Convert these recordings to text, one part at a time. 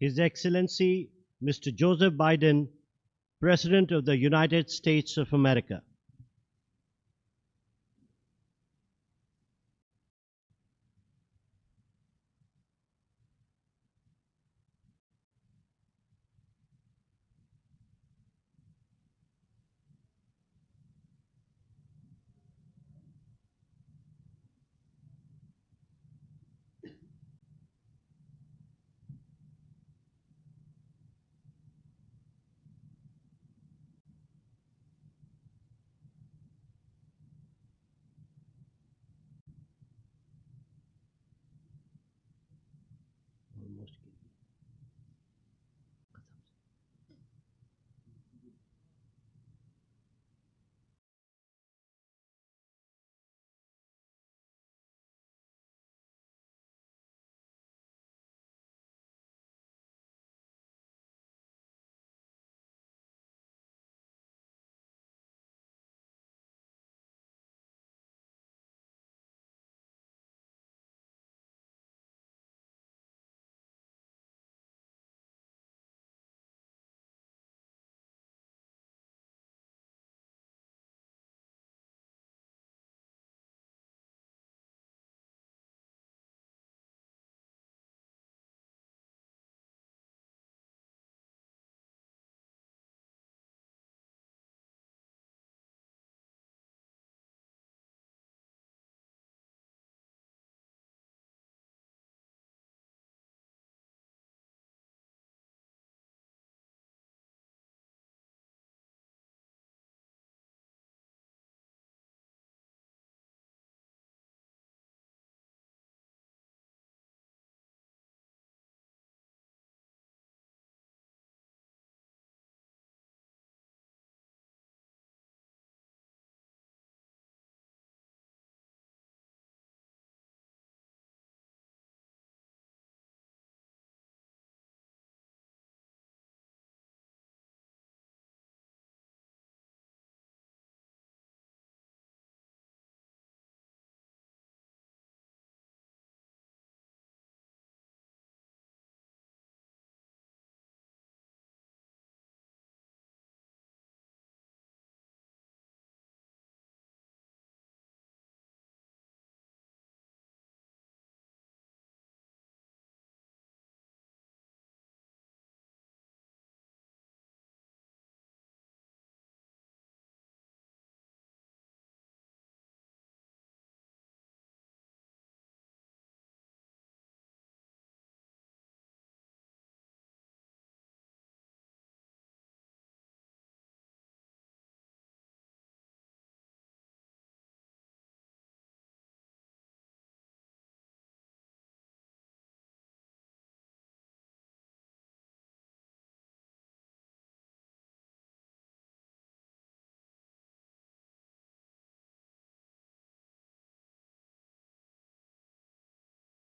His Excellency Mr. Joseph Biden, President of the United States of America.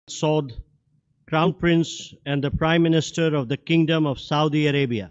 Saud, Crown Prince and the Prime Minister of the Kingdom of Saudi Arabia.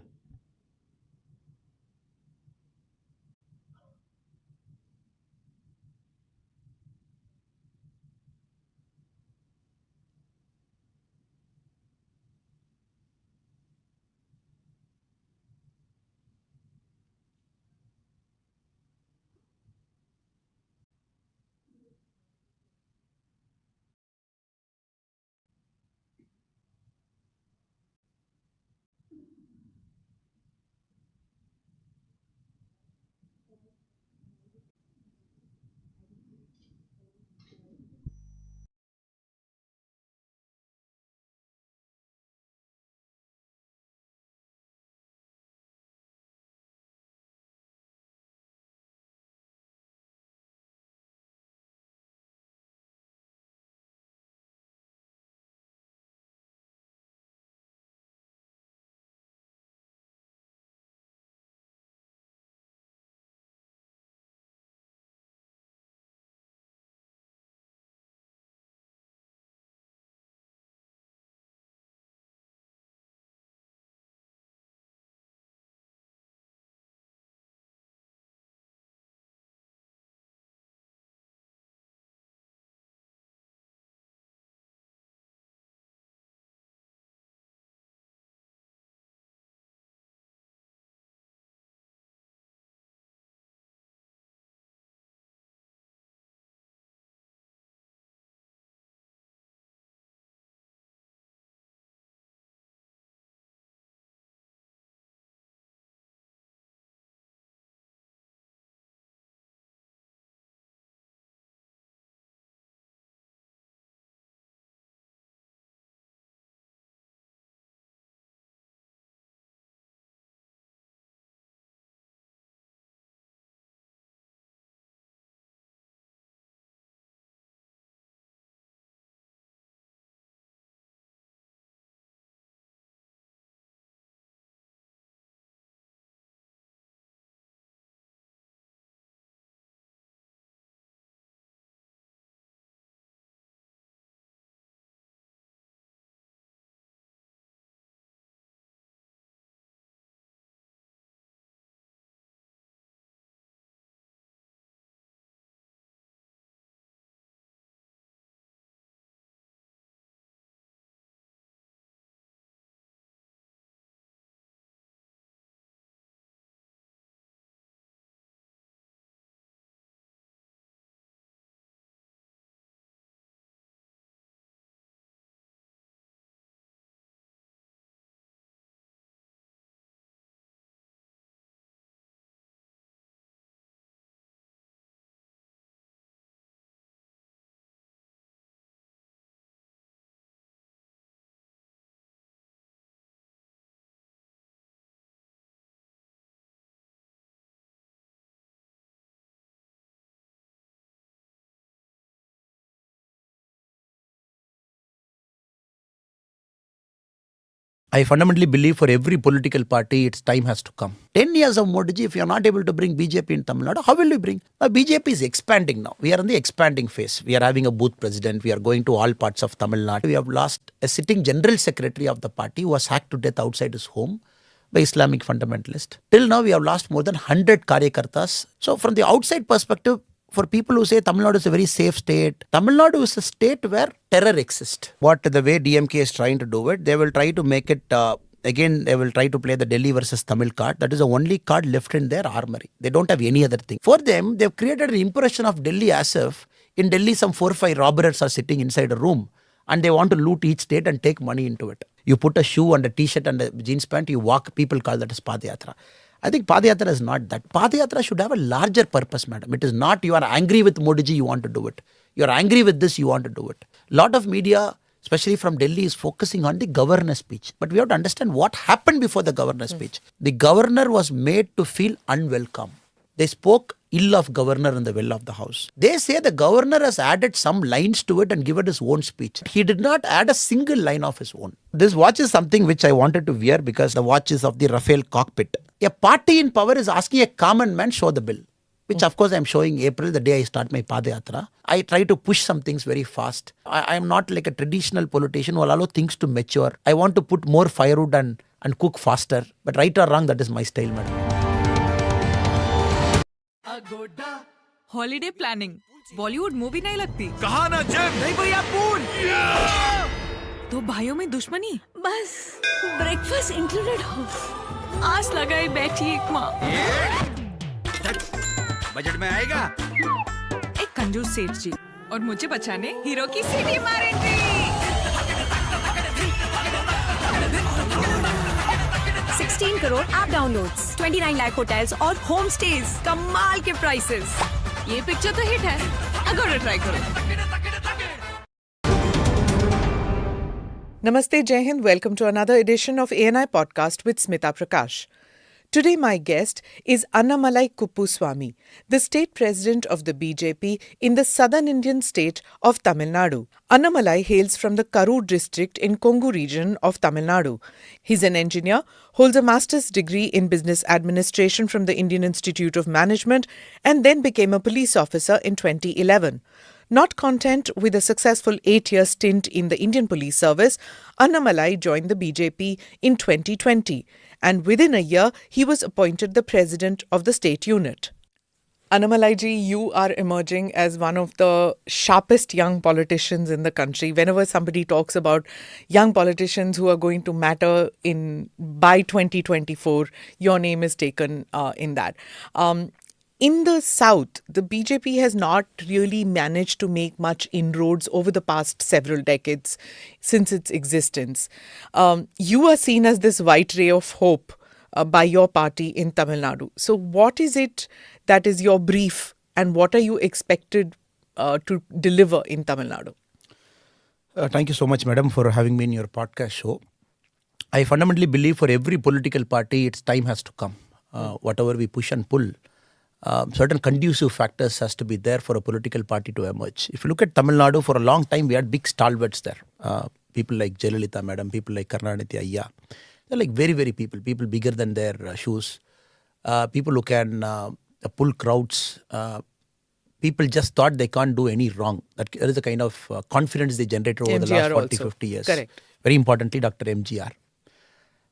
I fundamentally believe for every political party, its time has to come. 10 years of Modi ji, if you are not able to bring BJP in Tamil Nadu, how will you bring? BJP is expanding now. We are in the expanding phase. We are having a booth president. We are going to all parts of Tamil Nadu. We have lost a sitting general secretary of the party who was hacked to death outside his home by Islamic fundamentalist. Till now, we have lost more than 100 Karyakartas. So from the outside perspective, for people who say Tamil Nadu is a very safe state, Tamil Nadu is a state where terror exists. What the way DMK is trying to do it, they will try to make it, again, they will try to play the Delhi versus Tamil card. That is the only card left in their armory. They don't have any other thing. For them, they've created an impression of Delhi as if in Delhi some 4 or 5 robbers are sitting inside a room and they want to loot each state and take money into it. You put a shoe and a t-shirt and a jeans pant, you walk, people call that as Padayatra. I think Padayatra is not that. Padayatra should have a larger purpose, madam. It is not you are angry with Modi ji, you want to do it. You are angry with this, you want to do it. Lot of media, especially from Delhi, is focusing on the governor's speech. But we have to understand what happened before the governor's speech. The governor was made to feel unwelcome. They spoke ill of governor in the well of the house. They say the governor has added some lines to it and given his own speech. He did not add a single line of his own. This watch is something which I wanted to wear because the watch is of the Rafael cockpit. A party in power is asking a common man show the bill, which of course I am showing April, the day I start my Padayatra. I try to push some things very fast. I am not like a traditional politician who will allow things to mature. I want to put more firewood and cook faster. But right or wrong, that is my style, madam. Holiday planning Bollywood movie नहीं लगती कहा ना gym नहीं भैया pool तो भाइयों में दुश्मनी बस ब्रेकफास्ट इंक्लूडेड हो आस लगाए बैठी एक माँ बजट में आएगा एक कंजूस सेठ जी और मुझे बचाने हीरो की सीटी मारेंगे 16 crore app downloads, 29 lakh hotels और होम स्टेज, कमाल के प्राइसेस। ये पिक्चर तो हिट है, अगर ट्राई करो। Namaste, Jai Hind. Welcome to another edition of ANI Podcast with Smita Prakash. Today my guest is Annamalai Kuppuswamy, the state president of the BJP in the southern Indian state of Tamil Nadu. Annamalai hails from the Karur district in Kongu region of Tamil Nadu. He's an engineer, holds a master's degree in business administration from the Indian Institute of Management and then became a police officer in 2011. Not content with a successful 8-year stint in the Indian Police Service, Annamalai joined the BJP in 2020 and within a year he was appointed the president of the state unit. Annamalai ji, you are emerging as one of the sharpest young politicians in the country. Whenever somebody talks about young politicians who are going to matter by 2024, your name is taken in that. In the South, the BJP has not really managed to make much inroads over the past several decades since its existence. You are seen as this white ray of hope by your party in Tamil Nadu. So what is it that is your brief and what are you expected to deliver in Tamil Nadu? Thank you so much, madam, for having me in your podcast show. I fundamentally believe for every political party, its time has to come. Whatever we push and pull, certain conducive factors has to be there for a political party to emerge. If you look at Tamil Nadu, for a long time we had big stalwarts there. People like Jayalalitha madam, people like Karunanidhi Ayya. They're like very, very people bigger than their shoes. People who can pull crowds. People just thought they can't do any wrong. That is the kind of confidence they generated over the last 40, 50 years. Correct. Very importantly, Dr. MGR.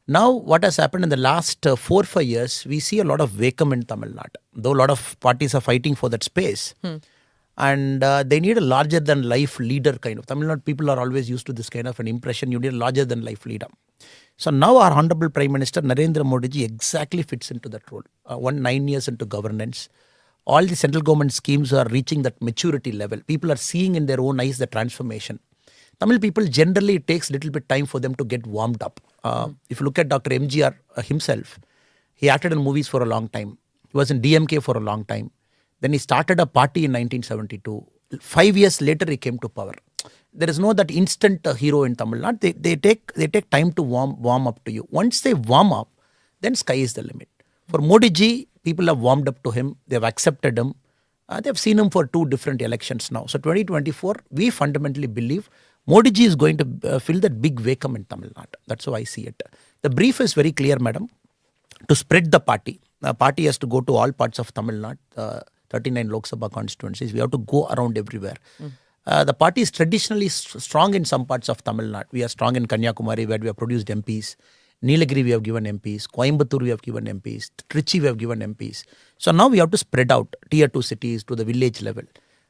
Now, what has happened in the last 4 or 5 years, we see a lot of vacuum in Tamil Nadu. Though a lot of parties are fighting for that space. And they need a larger-than-life leader kind of. Tamil Nadu people are always used to this kind of an impression. You need a larger-than-life leader. So now our Honorable Prime Minister Narendra Modi ji exactly fits into that role. 9 years into governance. All the central government schemes are reaching that maturity level. People are seeing in their own eyes the transformation. Tamil people generally it takes a little bit time for them to get warmed up. If you look at Dr. MGR himself, he acted in movies for a long time. He was in DMK for a long time. Then he started a party in 1972. 5 years later, he came to power. There is no that instant hero in Tamil Nadu. They take time to warm up to you. Once they warm up, then sky is the limit. For Modi ji, people have warmed up to him. They have accepted him. They have seen him for 2 different elections now. So 2024, we fundamentally believe Modi ji is going to fill that big vacuum in Tamil Nadu. That's how I see it. The brief is very clear, madam. To spread the party. The party has to go to all parts of Tamil Nadu, 39 Lok Sabha constituencies. We have to go around everywhere. The party is traditionally strong in some parts of Tamil Nadu. We are strong in Kanyakumari, where we have produced MPs. Nilagiri we have given MPs. Coimbatore we have given MPs. Trichy we have given MPs. So now we have to spread out tier 2 cities to the village level.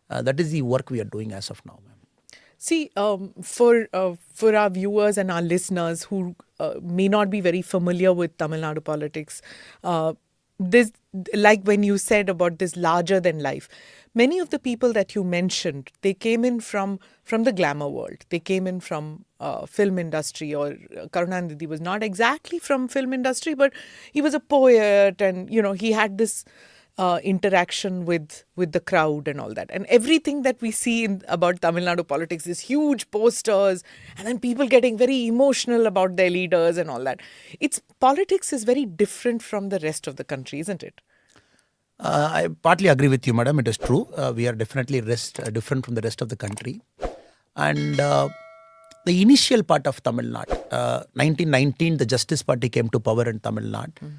That is the work we are doing as of now, ma'am. See, for our viewers and our listeners who may not be very familiar with Tamil Nadu politics, this, like when you said about this larger than life, many of the people that you mentioned, they came in from the glamour world. They came in from film industry, or Karunanidhi was not exactly from film industry, but he was a poet, and he had this interaction with the crowd and all that. And everything that we see about Tamil Nadu politics is huge posters, and then people getting very emotional about their leaders and all that. Politics is very different from the rest of the country, isn't it? I partly agree with you, madam. It is true. We are definitely different from the rest of the country. And the initial part of Tamil Nadu, 1919, the Justice Party came to power in Tamil Nadu.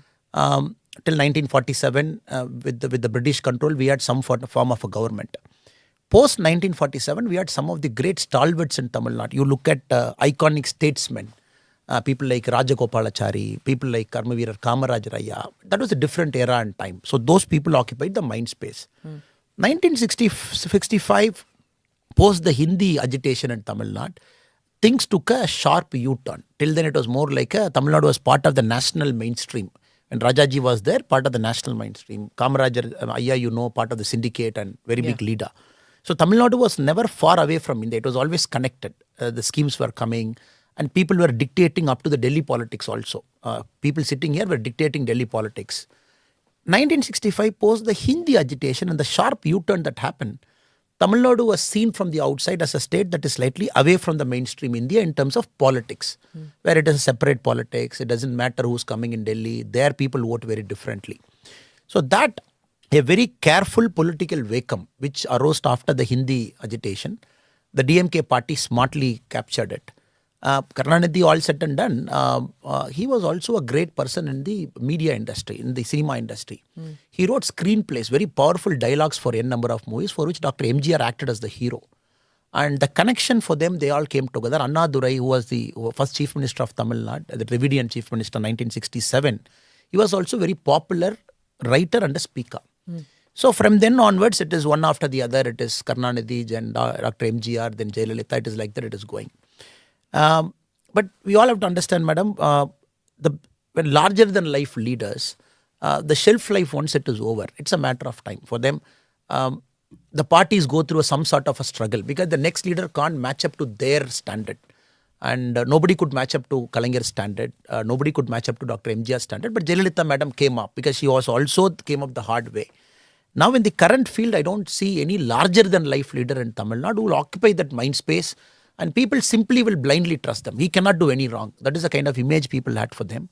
Till 1947, with the British control, we had some form of a government. Post 1947, we had some of the great stalwarts in Tamil Nadu. You look at iconic statesmen, people like Rajagopalachari, people like Karmaveerar Kamaraj Raya. That was a different era and time. So those people occupied the mind space. 1965, post the Hindi agitation in Tamil Nadu, things took a sharp U-turn. Till then it was more like Tamil Nadu was part of the national mainstream. When Rajaji was there, part of the national mainstream. Kamarajar, Ayya, part of the syndicate and very big leader. So Tamil Nadu was never far away from India. It was always connected. The schemes were coming and people were dictating up to the Delhi politics also. People sitting here were dictating Delhi politics. 1965, post the Hindi agitation and the sharp U-turn that happened, Tamil Nadu was seen from the outside as a state that is slightly away from the mainstream India in terms of politics, where it is a separate politics. It doesn't matter who's coming in Delhi. There people vote very differently. So that, a very careful political vacuum which arose after the Hindi agitation, the DMK party smartly captured it. Karunanidhi, all said and done, he was also a great person in the media industry, in the cinema industry. He wrote screenplays, very powerful dialogues for n number of movies, for which Dr. MGR acted as the hero. And the connection for them, they all came together. Annadurai, who was the first Chief Minister of Tamil Nadu, the Dravidian Chief Minister 1967, he was also very popular writer and a speaker. So from then onwards, it is one after the other. It is Karunanidhi, then Dr. MGR, then Jayalalitha. It is like that, it is going. But we all have to understand, madam, when larger than life leaders, the shelf life, once it is over, it's a matter of time. For them, the parties go through some sort of a struggle because the next leader can't match up to their standard. And nobody could match up to Kalangar's standard. Nobody could match up to Dr. MGR's standard. But Jayalalitha madam came up because she was also came up the hard way. Now in the current field, I don't see any larger than life leader in Tamil Nadu who will occupy that mind space. And people simply will blindly trust them. He cannot do any wrong. That is the kind of image people had for them.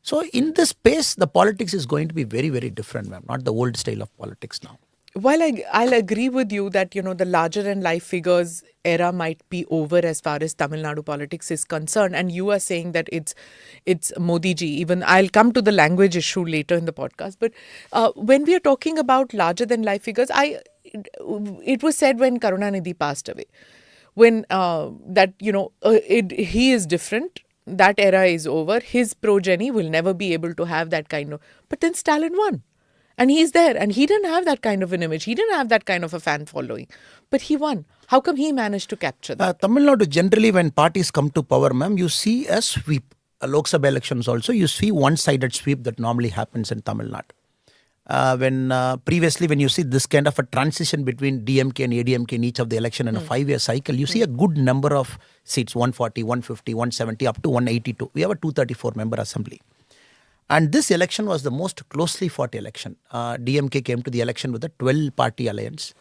So in this space, the politics is going to be very, very different, ma'am. Not the old style of politics now. While I'll agree with you that, the larger than life figures era might be over as far as Tamil Nadu politics is concerned. And you are saying that it's Modi ji. Even I'll come to the language issue later in the podcast. But when we are talking about larger than life figures, it was said when Karunanidhi passed away, when he is different, that era is over, his progeny will never be able to have that kind of... But then Stalin won. And he's there. And he didn't have that kind of an image. He didn't have that kind of a fan following. But he won. How come he managed to capture that? Tamil Nadu, generally when parties come to power, ma'am, you see a sweep. Lok Sabha elections also, you see one-sided sweep that normally happens in Tamil Nadu. Previously, when you see this kind of a transition between DMK and ADMK in each of the election in a 5-year cycle, you see a good number of seats, 140, 150, 170, up to 182. We have a 234-member assembly. And this election was the most closely fought election. DMK came to the election with a 12-party alliance.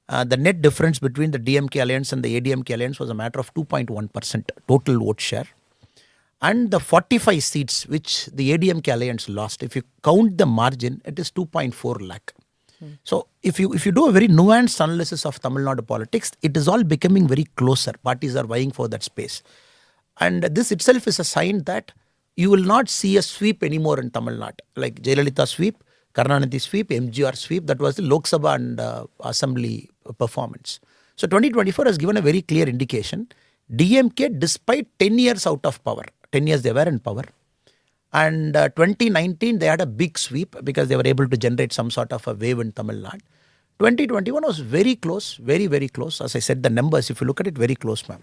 The net difference between the DMK alliance and the ADMK alliance was a matter of 2.1% total vote share. And the 45 seats which the ADMK alliance lost, if you count the margin, it is 2.4 lakh. So if you do a very nuanced analysis of Tamil Nadu politics, it is all becoming very closer. Parties are vying for that space. And this itself is a sign that you will not see a sweep anymore in Tamil Nadu. Like Jayalalitha sweep, Karunanidhi sweep, MGR sweep, that was the Lok Sabha and Assembly performance. So 2024 has given a very clear indication. DMK, despite 10 years out of power, 10 years they were in power, and 2019 they had a big sweep because they were able to generate some sort of a wave in Tamil Nadu. 2021 was very close, very, very close. As I said, the numbers, if you look at it, very close, ma'am.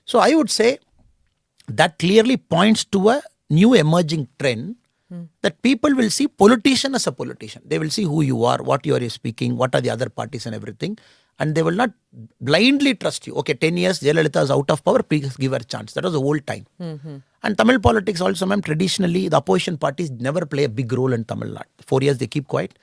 So I would say that clearly points to a new emerging trend that people will see politician as a politician. They will see who you are, what you are speaking, what are the other parties and everything. And they will not blindly trust you. Okay, 10 years, Jayalalitha is out of power, please give her a chance. That was the old time. And Tamil politics also, ma'am, traditionally, the opposition parties never play a big role in Tamil Nadu. 4 years, they keep quiet.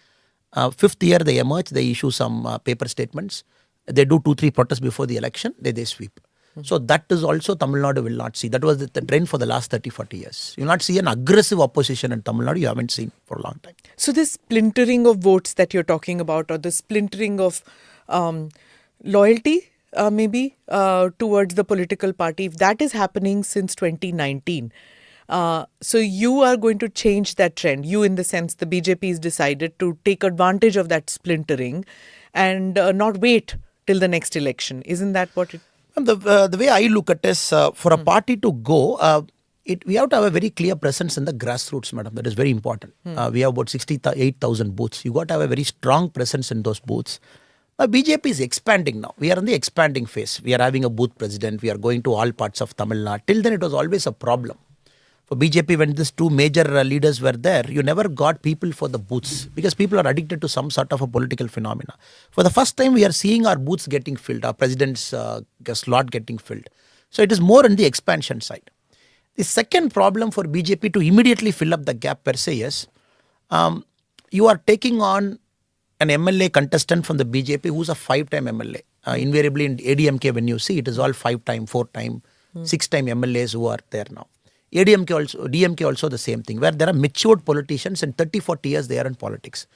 Fifth year, they emerge, they issue some paper statements. They do 2-3 protests before the election, they sweep. So that is also Tamil Nadu will not see. That was the trend for the last 30-40 years. You will not see an aggressive opposition in Tamil Nadu. You haven't seen for a long time. So this splintering of votes that you're talking about, or the splintering of loyalty maybe towards the political party, if that is happening since 2019, so you are going to change that trend. You, in the sense, the BJP has decided to take advantage of that splintering and not wait till the next election. Isn't that what it... The way I look at it is, for a party to go, we have to have a very clear presence in the grassroots, madam. That is very important. We have about 68,000 booths. You got to have a very strong presence in those booths. BJP is expanding now. We are in the expanding phase. We are having a booth president. We are going to all parts of Tamil Nadu. Till then, it was always a problem. For BJP, when these two major leaders were there, you never got people for the booths because people are addicted to some sort of a political phenomena. For the first time, we are seeing our booths getting filled, our president's slot getting filled. So it is more on the expansion side. The second problem for BJP to immediately fill up the gap per se is, you are taking on an MLA contestant from the BJP who's a 5-time MLA. Invariably in ADMK, when you see, it is all 5-time, 4-time, 6-time MLAs who are there now. DMK also the same thing, where there are matured politicians and 30-40 years they are in politics.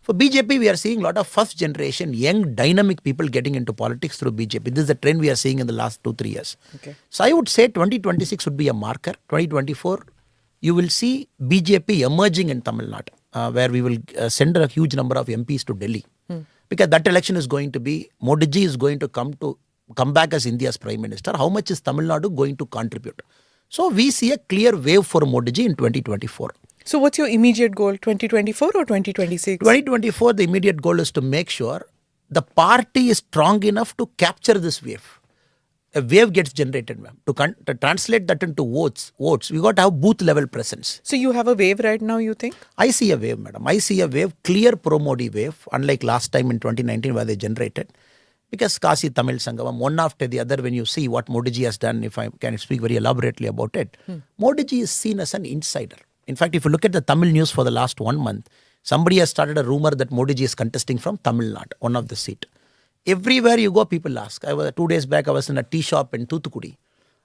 For BJP, we are seeing a lot of first generation, young, dynamic people getting into politics through BJP. This is the trend we are seeing in the last 2-3 years. Okay. So I would say 2026 would be a marker. 2024, you will see BJP emerging in Tamil Nadu, where we will send a huge number of MPs to Delhi. Because that election is going to be, Modi ji is going to come back as India's Prime Minister. How much is Tamil Nadu going to contribute? So we see a clear wave for Modi ji in 2024. So what's your immediate goal, 2024 or 2026? 2024, the immediate goal is to make sure the party is strong enough to capture this wave. A wave gets generated, ma'am. To translate that into votes, we got to have booth level presence. So you have a wave right now, you think? I see a wave, madam. I see a wave, clear pro-Modi wave, unlike last time in 2019 where they generated. Because Kasi Tamil Sangam, one after the other, when you see what Modi ji has done, if I can speak very elaborately about it, Modi ji is seen as an insider. In fact, if you look at the Tamil news for the last 1 month, somebody has started a rumor that Modi ji is contesting from Tamil Nadu, one of the seat. Everywhere you go, people ask. 2 days back, I was in a tea shop in Thoothukudi.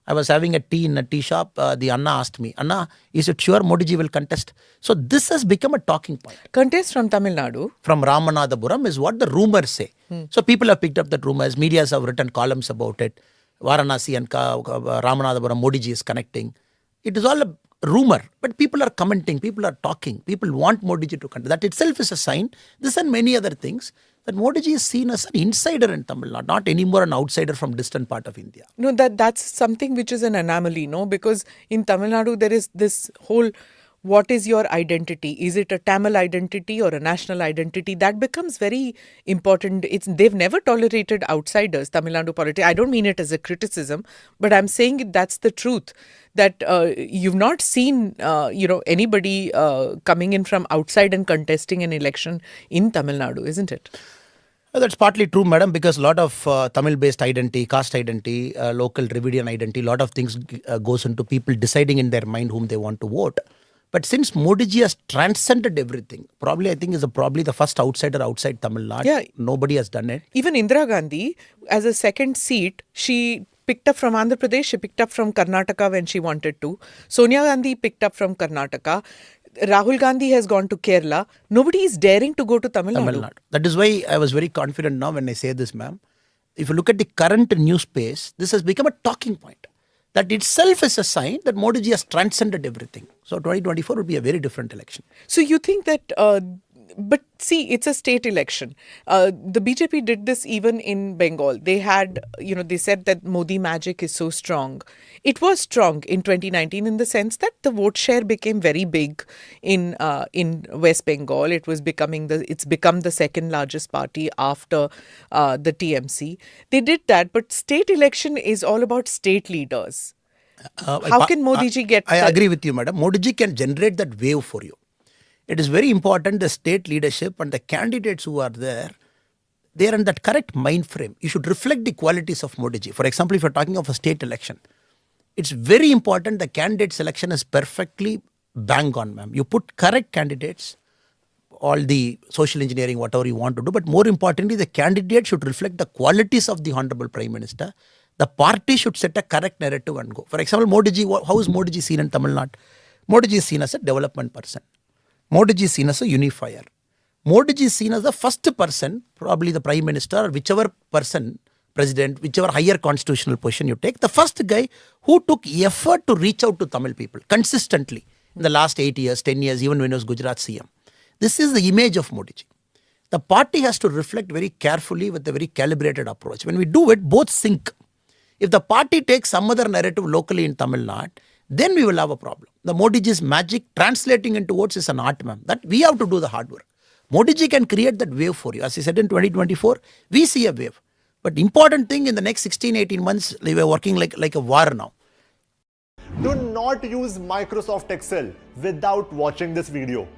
I was having a tea in a tea shop. The Anna asked me, Anna, is it sure Modi ji will contest? So this has become a talking point. Contest from Tamil Nadu? From Ramanathapuram is what the rumors say. So people have picked up that rumors. Medias have written columns about it. Varanasi and Ramanathapuram, Modi ji is connecting. It is all a rumor. But people are commenting. People are talking. People want Modi ji to contest. That itself is a sign. This and many other things. That Modi ji is seen as an insider in Tamil Nadu, not anymore an outsider from distant part of India. No, that's something which is an anomaly, no? Because in Tamil Nadu, there is this whole, what is your identity? Is it a Tamil identity or a national identity? That becomes very important. They've never tolerated outsiders, Tamil Nadu politics. I don't mean it as a criticism, but I'm saying that's the truth. That you've not seen, anybody coming in from outside and contesting an election in Tamil Nadu, isn't it? That's partly true, madam, because a lot of Tamil-based identity, caste identity, local Dravidian identity, a lot of things goes into people deciding in their mind whom they want to vote. But since Modi ji has transcended everything, probably I think is probably the first outsider outside Tamil Nadu. Yeah. Nobody has done it. Even Indira Gandhi, as a second seat, she picked up from Andhra Pradesh, she picked up from Karnataka when she wanted to. Sonia Gandhi picked up from Karnataka. Rahul Gandhi has gone to Kerala. Nobody is daring to go to Tamil Nadu. Tamil Nadu. That is why I was very confident now when I say this, ma'am. If you look at the current news space, this has become a talking point. That itself is a sign that Modi ji has transcended everything. So 2024 will be a very different election. So you think that, but see, it's a state election. The BJP did this even in Bengal. They had, they said that Modi magic is so strong. It was strong in 2019 in the sense that the vote share became very big in West Bengal. It's become the second largest party after the TMC. They did that, but state election is all about state leaders. How can Modi ji get? I agree with you, madam. Modi ji can generate that wave for you. It is very important the state leadership and the candidates who are there, they are in that correct mind frame. You should reflect the qualities of Modi ji. For example, if you're talking of a state election, it's very important the candidate selection is perfectly bang on, ma'am. You put correct candidates, all the social engineering, whatever you want to do, but more importantly, the candidate should reflect the qualities of the Honorable Prime Minister. The party should set a correct narrative and go. For example, Modi ji, how is Modi ji seen in Tamil Nadu? Modi ji is seen as a development person. Modi ji is seen as a unifier. Modi ji is seen as the first person, probably the Prime Minister or whichever person, President, whichever higher constitutional position you take, the first guy who took effort to reach out to Tamil people consistently in the last 8 years, 10 years, even when he was Gujarat CM. This is the image of Modi ji. The party has to reflect very carefully with a very calibrated approach. When we do it, both sync. If the party takes some other narrative locally in Tamil Nadu, then we will have a problem. The Modi ji's magic translating into votes is an art, ma'am. That we have to do the hard work. Modi ji can create that wave for you. As he said in 2024, we see a wave. But important thing in the next 16, 18 months, we are working like a war now. Do not use Microsoft Excel without watching this video.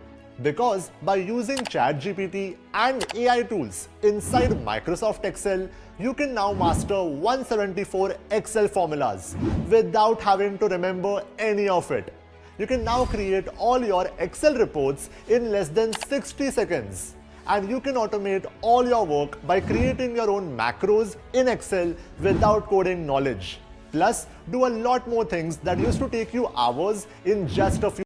Because by using ChatGPT and AI tools inside Microsoft Excel, you can now master 174 Excel formulas without having to remember any of it. You can now create all your Excel reports in less than 60 seconds. And you can automate all your work by creating your own macros in Excel without coding knowledge. Plus, do a lot more things that used to take you hours in just a few